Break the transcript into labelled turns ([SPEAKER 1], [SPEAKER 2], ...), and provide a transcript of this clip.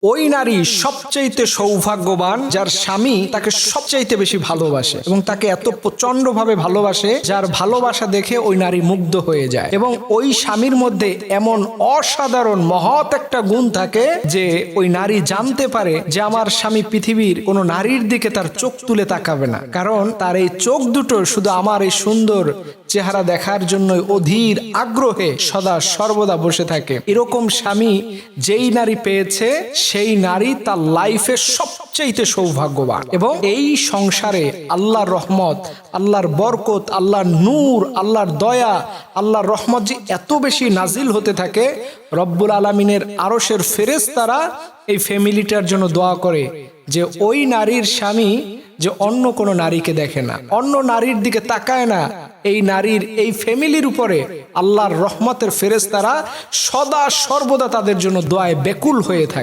[SPEAKER 1] ওই নারী সবচাইতে সৌভাগ্যবান যার স্বামী তাকে সবচাইতে বেশি ভালোবাসে এবং তাকে এত প্রচন্ড ভাবে ভালোবাসে যার ভালোবাসা দেখে ওই নারী মুগ্ধ হয়ে যায় এবং ওই স্বামীর মধ্যে এমন অসাধারণ মহৎ একটা গুণ থাকে যে ওই নারী জানতে পারে যে আমার স্বামী পৃথিবীর কোনো নারীর দিকে তার চোখ তুলে তাকাবে না, কারণ তার এই চোখ দুটো শুধু আমার এই সুন্দর চেহারা দেখার জন্য অধীর আগ্রহে সদা সর্বদা বসে থাকে। এরকম স্বামী যেই নারী পেয়েছে সেই নারী তার লাইফে সবচেয়ে সৌভাগ্যবান এবং এই সংসারে আল্লাহর রহমত, আল্লাহর বরকত, আল্লাহর নূর, আল্লাহর দয়া, আল্লাহর রহমত যে এত বেশি নাজিল হতে থাকে, রব্বুল আলামিনের আরশের ফেরেশতারা এই ফ্যামিলিটার জন্য দোয়া করে যে ওই নারীর স্বামী যে অন্য কোনো নারীকে দেখে না, অন্য নারীর দিকে তাকায় না, এই নারীর এই ফ্যামিলির উপরে আল্লাহর রহমতের ফেরেশতারা সদা সর্বদা তাদের জন্য দোয়ায় বেকুল হয়ে থাকে।